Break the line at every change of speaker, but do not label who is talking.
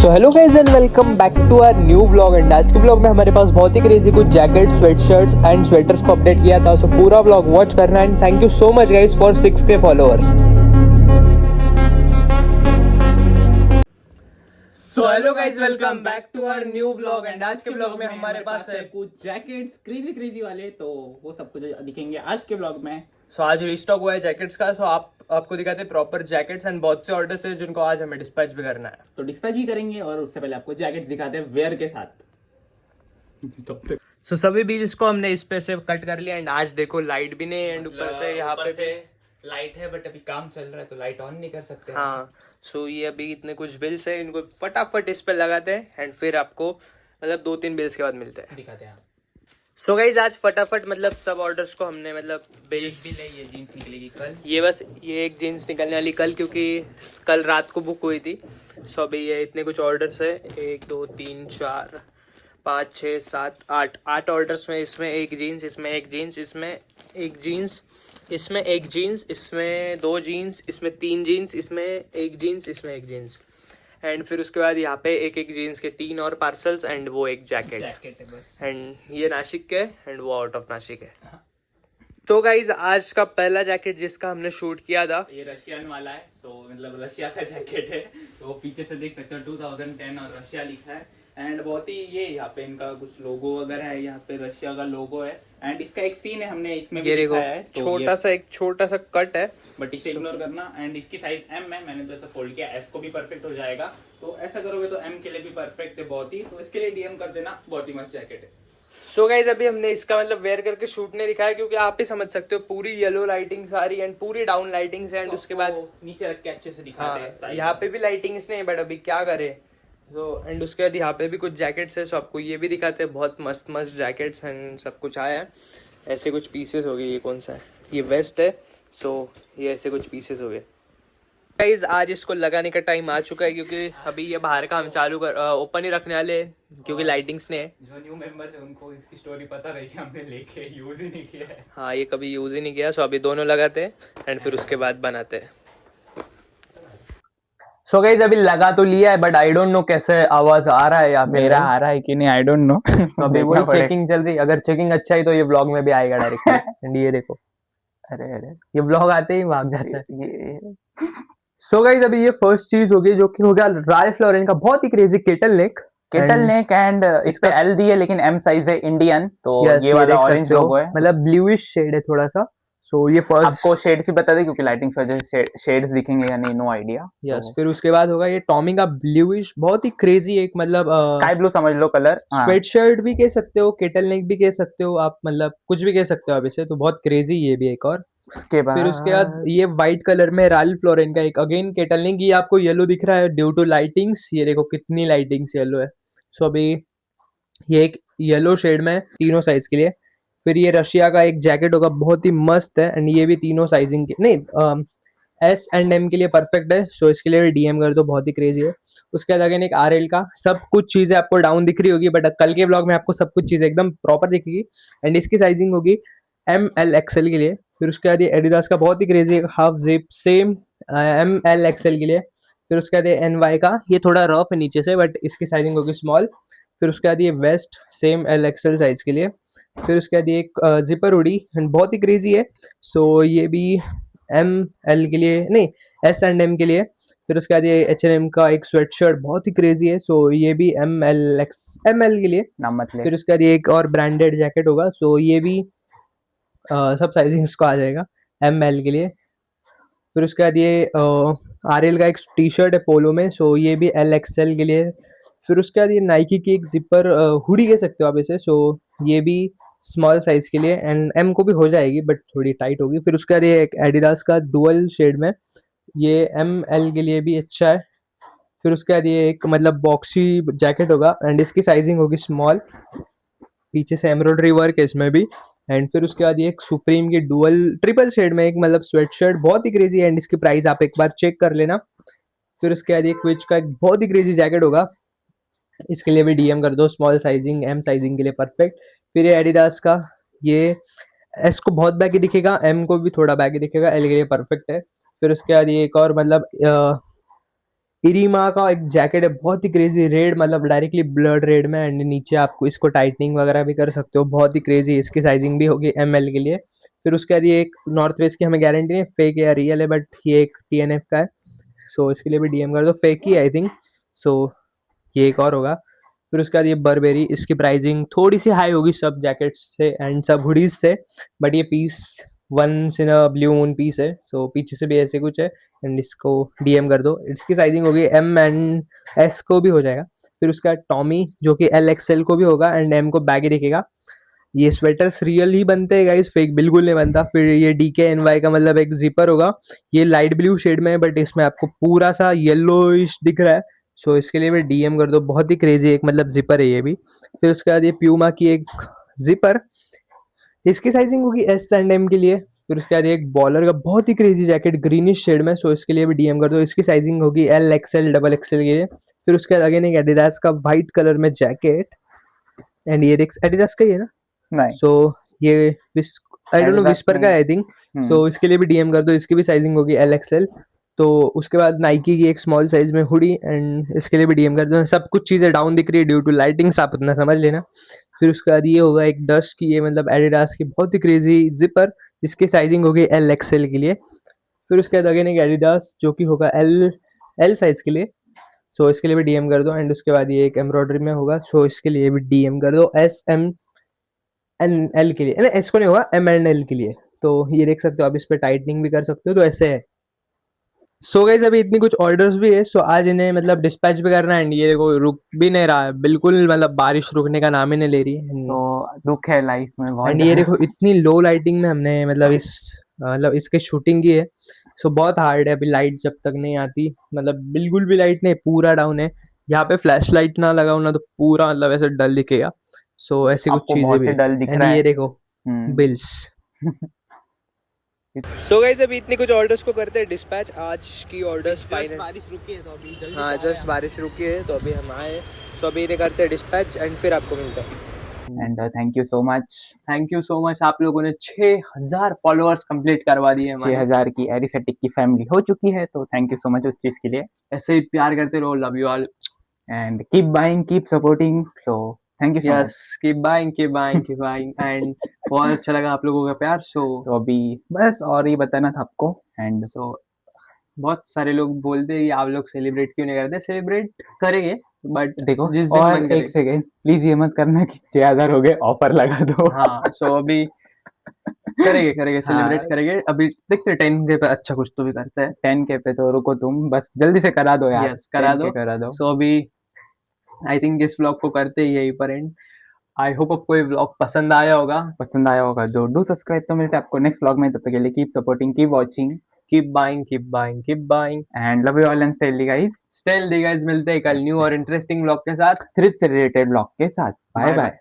So hello guys and welcome back to our new vlog. And आज के vlog में हमारे पास बहुत ही क्रेजी कुछ जैकेट, स्वेटशर्ट्स एंड स्वेटर्स को अपडेट किया था। सो पूरा व्लॉग वॉच करना and thank you so much guys for 6K followers. So hello guys, welcome back to our new vlog. And आज के व्लॉग में हमारे पास है
कुछ जैकेट्स क्रेजी वाले, तो वो सब कुछ दिखेंगे आज के व्लॉग में।
सो आज रिस्टॉक हुआ है जैकेट्स का। सो आपको दिखाते हैं प्रॉपर जैकेट्स एंड बहुत से ऑर्डर्स है जिनको आज हमें डिस्पैच भी करना है।
तो डिस्पैच भी करेंगे और उससे पहले आपको जैकेट्स दिखाते हैं वेयर के साथ।
सो सभी बीज इसको हमने इस पे से कट कर लिया। एंड आज देखो लाइट भी नहीं है एंड ऊपर से यहाँ पे भी
लाइट है, बट अभी काम चल रहा है तो लाइट ऑन नहीं कर सकते।
हाँ, सो ये अभी इतने कुछ बिल्स है, इनको फटाफट इस पे लगाते हैं एंड फिर आपको मतलब 2-3 बिल्स के बाद मिलते हैं,
दिखाते हैं।
सो गाइज आज फटाफट मतलब सब ऑर्डर्स को हमने मतलब बिल्स
भी नहीं, ये जीन्स निकलेगी कल।
ये बस ये एक जीन्स निकलने वाली कल, क्योंकि कल रात को बुक हुई थी। सो अभी ये इतने कुछ ऑर्डर्स है, 1 2 3 4 5 6 7 8 ऑर्डर्स में इसमें एक जीन्स, इसमें एक जीन्स, इसमें एक जीन्स, इसमें एक जीन्स, इसमें 2 जीन्स, इसमें 3 जीन्स, इसमें एक जीन्स, इसमें एक जीन्स एंड फिर उसके बाद यहाँ पे एक एक जीन्स के 3 और पार्सल्स एंड वो एक जैकेट
है बस।
एंड ये नासिक के एंड वो आउट ऑफ नासिक है। तो गाइज आज का पहला जैकेट जिसका हमने शूट किया था
ये रशियन वाला है। सो मतलब रशिया का जैकेट है, तो पीछे से देख सकते हो 2010 और रशिया लिखा है। एंड बहुत ही ये यहाँ पे इनका कुछ लोगो वगैरह है, यहाँ पे रशिया का लोगो है। एंड इसका एक सीन है, हमने इसमें भी दिखाया है। तो छोटा सा कट है, बट इसे इग्नोर करना। एंड इसकी साइज एम है, मैंने तो ऐसा फोल्ड किया, एस को भी परफेक्ट हो जाएगा। तो ऐसा करोगे तो एम के लिए भी परफेक्ट है बहुत ही, तो इसके लिए डीएम कर देना, बहुत ही मस्त जैकेट है।
सो गाइज अभी हमने इसका मतलब वेयर करके शूट नहीं दिखाया, क्योंकि आप ही समझ सकते हो पूरी येलो लाइटिंग सारी एंड पूरी डाउन लाइटिंग्स एंड उसके बाद
नीचे रख के अच्छे से दिखाते हैं।
यहाँ पे भी लाइटिंग्स नहीं, बट अभी क्या करें। तो एंड उसके बाद यहाँ पे भी कुछ जैकेट्स है, सो आपको ये भी दिखाते हैं। बहुत मस्त मस्त जैकेट्स एंड सब कुछ आया है। ऐसे कुछ पीसेस हो गए। ये कौन सा है? ये वेस्ट है। सो ये ऐसे कुछ पीसेस हो गए। गाइस आज इसको लगाने का टाइम आ चुका है, क्योंकि अभी ये बाहर का हम चालू कर ओपन ही रखने वाले हैं, क्योंकि लाइटिंग्स ने
जो न्यू मेंबर्स है उनको इसकी स्टोरी पता रही है, हमने लेके यूज ही नहीं किया है।
हाँ, ये कभी यूज ही नहीं किया। सो अभी दोनों लगाते हैं एंड फिर उसके बाद बनाते हैं। सो गाइस अभी लगा तो लिया है, बट आई डोंट नो कैसे आवाज आ रहा है या फिर
मेरा आ रहा है कि नहीं, आई डोंट नो।
अभी वही चेकिंग चल रही। अगर चेकिंग अच्छा है तो ये ब्लॉग में भी आएगा डायरेक्टली। एंड ये देखो,
अरे
ये ब्लॉग आते ही भाग जाता है। सो गाइस अभी ये फर्स्ट चीज होगी, जो कि हो गया राल्फ लॉरेन का बहुत ही क्रेजी केटल नेक।
एंड इस पे एल दी है, लेकिन एम साइज है इंडियन। तो ये वाला ऑरेंज लोगो है,
मतलब ब्लूइश शेड है थोड़ा सा। सो ये फर्स्ट
आपको शेड्स ही बता दे, क्योंकि लाइटिंग की वजह से शेड्स दिखेंगे या नहीं, नो आइडिया।
यस, फिर उसके बाद होगा ये टॉमी का ब्लूइश, बहुत ही क्रेजी एक मतलब
स्काई ब्लू समझ लो कलर।
स्वेट शर्ट भी कह सकते हो, केटल नेक भी कह सकते हो आप, मतलब कुछ भी कह सकते हो आप इसे। तो बहुत क्रेजी ये भी एक और।
उसके बाद
फिर उसके बाद ये व्हाइट कलर में राल्फ लॉरेन का एक अगेन केटल नेक। ये आपको येलो दिख रहा है ड्यू टू लाइटिंग्स। ये देखो कितनी लाइटिंग्स येलो है। सो अभी ये एक येलो शेड में तीनों साइज के लिए। फिर ये रशिया का एक जैकेट होगा, बहुत ही मस्त है एंड ये भी तीनों साइजिंग के नहीं एस एंड एम के लिए परफेक्ट है। सो इसके लिए डीएम कर दो, बहुत ही क्रेजी है। उसके बाद अगेन एक आरएल का। सब कुछ चीजें आपको डाउन दिख रही होगी, बट कल के ब्लॉग में आपको सब कुछ चीजें एकदम प्रॉपर दिखेगी। एंड इसकी साइजिंग होगी एम एल एक्सएल के लिए। फिर उसके बाद ये एडिडास का बहुत ही क्रेजी एक half zip same M L XL के लिए। फिर उसके बाद ये एन वाई का, ये थोड़ा रफ है नीचे से, बट इसकी साइजिंग होगी स्मॉल। फिर उसके बाद ये vest same L XL size के लिए। फिर उसके बाद ये एक जिपर उड़ी एंड बहुत ही क्रेजी है। सो ये भी एम एल के लिए नहीं, एस एंड एम के लिए। फिर उसके बाद ये एच एन एम का एक स्वेट शर्ट बहुत ही क्रेजी है। सो ये भी एम एल के लिए।
नाम मत ले।
फिर उसके बाद ये एक और ब्रांडेड जैकेट होगा। सो ये भी सब साइजिंग्स को आ जाएगा एम एल के लिए। फिर उसके बाद ये आर एल का एक टी शर्ट है पोलो में। सो ये भी एल एक्सएल के लिए। फिर उसके बाद ये नाइकी की एक जिपर हुडी कह सकते हो आप इसे। सो ये भी स्मॉल साइज के लिए एंड एम को भी हो जाएगी, बट थोड़ी टाइट होगी। फिर उसके बाद ये एक एडिडास का डुअल शेड में, ये एम एल के लिए भी अच्छा है। फिर उसके बाद ये एक मतलब बॉक्सी जैकेट होगा एंड इसकी साइजिंग होगी स्मॉल। पीछे से एम्ब्रॉयडरी वर्क है इसमें भी। एंड फिर उसके बाद ये एक सुप्रीम की डुअल ट्रिपल शेड में एक मतलब स्वेट शर्ट, बहुत ही क्रेजी है एंड इसकी प्राइस आप एक बार चेक कर लेना। फिर उसके बाद ये क्विच का एक बहुत ही क्रेजी जैकेट होगा, इसके लिए भी डीएम कर दो, स्मॉल साइजिंग एम साइजिंग के लिए परफेक्ट। फिर ये एडिडास का, ये एस को बहुत बैगी दिखेगा, एम को भी थोड़ा बैगी दिखेगा, एल के लिए परफेक्ट है। फिर उसके बाद ये एक और मतलब इरीमा का एक जैकेट है, बहुत ही क्रेजी रेड, मतलब डायरेक्टली ब्लड रेड में, एंड नीचे आपको इसको टाइटनिंग वगैरह भी कर सकते हो, बहुत ही क्रेजी। इसकी साइजिंग भी होगी ML के लिए। फिर उसके बाद ये एक नॉर्थ वेस्ट की हमें गारंटी नहीं फेक है या रियल है, बट ये एक TNF का है, सो इसके लिए भी DM कर दो, फेक ही आई थिंक। सो ये एक और होगा। फिर उसके बाद ये बर्बेरी, इसकी प्राइसिंग थोड़ी सी हाई होगी सब जैकेट्स से एंड सब हुडीज से, बट ये piece once in a blue moon piece है, सो पीछे से भी ऐसे कुछ है, एंड इसको DM कर दो। इसकी साइजिंग होगी M एंड S को भी हो जाएगा। फिर उसका टॉमी जो कि LXL को भी होगा एंड M को बैगी दिखेगा। ये स्वेटर्स रियल ही बनते हैं गाइस, फेक बिल्कुल नहीं बनता। फिर ये DKNY का मतलब एक जिपर होगा, ये लाइट ब्लू शेड में है, बट इसमें आपको पूरा सा येलोइश दिख रहा है, सो इसके लिए भी DM कर दो, बहुत ही क्रेजी एक मतलब जिपर है ये भी। फिर उसके बाद ये प्यूमा की एक जिपर, इसकी साइजिंग होगी S एंड M के लिए। फिर उसके बाद एक बॉलर का बहुत ही क्रेजी जैकेट ग्रीनिश शेड में, सो इसके लिए भी DM कर दो, इसकी साइजिंग होगी LXL XXL के लिए। फिर उसके बाद अगेन एक एडिडास का व्हाइट कलर में जैकेट, एंड ये एडिडास का ही है ना,
नहीं,
सो ये I don't know
Adidas
whisper का
नहीं।
आई थिंक, सो इसके लिए भी DM कर दो, इसकी भी साइजिंग होगी LXL। तो उसके बाद नाइकी की एक स्मॉल साइज में हुडी, एंड इसके लिए भी DM कर दो। सब कुछ चीज़ें डाउन दिख रही है ड्यू टू लाइटिंग्स, आप उतना समझ लेना। फिर उसके बाद ये होगा एक डस्ट की, ये मतलब एडिडास की बहुत ही क्रेजी जिपर, जिसकी साइजिंग होगी LXL के लिए। फिर उसके बाद अगेन एक एडिडास जो कि होगा L साइज के लिए, सो इसके लिए भी DM कर दो। एंड उसके बाद ये एक एम्ब्रॉयडरी में होगा, सो इसके लिए भी DM कर दो SML के लिए, ना S को नहीं होगा, M&L के लिए। तो ये देख सकते हो आप, इस पे टाइटनिंग भी कर सकते हो, तो ऐसे है। सो गाइस अभी इतनी कुछ ऑर्डर्स भी है, सो आज इन्हें मतलब डिस्पैच भी करना है, एंड ये देखो रुक भी नहीं रहा है बिल्कुल, मतलब बारिश रुकने का नाम ही नहीं ले रही है।
तो दुख है लाइफ में बहुत
एंड ये
ज्यादा।
देखो इतनी लो लाइटिंग में हमने मतलब इसके शूटिंग की है, सो बहुत हार्ड है। अभी लाइट जब तक नहीं आती, मतलब बिल्कुल भी लाइट नहीं, पूरा डाउन है। यहाँ पे फ्लैश लाइट ना लगाओ ना, तो पूरा मतलब ऐसे डल दिखेगा। सो ऐसी कुछ
आपको
चीजें
बहुत
भी
ही
है।
डल दिख
एंड
रहा
ये
है।
देखो
हम्म।
बिल्स। सो गाइस अभी इतनी कुछ ऑर्डर्स को करते हैं डिस्पैच, आज की ऑर्डर्स फाइनल।
बारिश रुकी है तो अभी जल्दी
हाँ जस्ट बारिश रुकी है, तो अभी हम आए, सो अभी इन्हें करते हैं डिस्पैच, एंड फिर आपको मिलता है।
And thank you so much.
Thank you so much, आप लोगों ने 6000 फॉलोअर्स कंप्लीट करवा दिए हमारे।
6000 की एडिसेटिक की फैमिली हो चुकी है, तो थैंक यू सो मच उस चीज के लिए।
ऐसे ही प्यार करते रहो, love you all.
And keep buying, keep supporting, so thank you so much.
Yes, keep buying keep buying keep buying, and बहुत अच्छा लगा आप लोगों का प्यार। सो
तो अभी बस और ये बताना था आपको। एंड
सो बहुत सारे लोग बोलते हैं कि आप लोग सेलिब्रेट क्यों नहीं करते, सेलिब्रेट करेंगे, बट
देखो,
जिस दिन
और
मन
एक
करे।
सेकेंड प्लीज ये मत करना कि 6000 हो गए ऑफर लगा दो।
हाँ सो अभी करेंगे करेंगे, सेलिब्रेट
हाँ,
करेंगे, अभी देखते हैं 10K पे अच्छा कुछ तो भी करते हैं।
10K पे तो रुको, तुम बस जल्दी से करा दो यार,
यस करा
10K
दो।
करा दो।
सो अभी आई थिंक इस ब्लॉग को करते ही यहीं पर एंड। आई होप आपको ये ब्लॉग पसंद आया होगा।
पसंद आया होगा जो डू सब्सक्राइब। तो मिलते हैं आपको नेक्स्ट ब्लॉग में, तब तक के लिए keep supporting, keep watching,
keep buying keep buying keep buying.
And love you all and stay guys.
Still the guys, मिलते हैं कल न्यू और इंटरेस्टिंग ब्लॉग के साथ।
थ्रिप से रिलेटेड ब्लॉग के साथ। Bye
bye
bye.
बाय।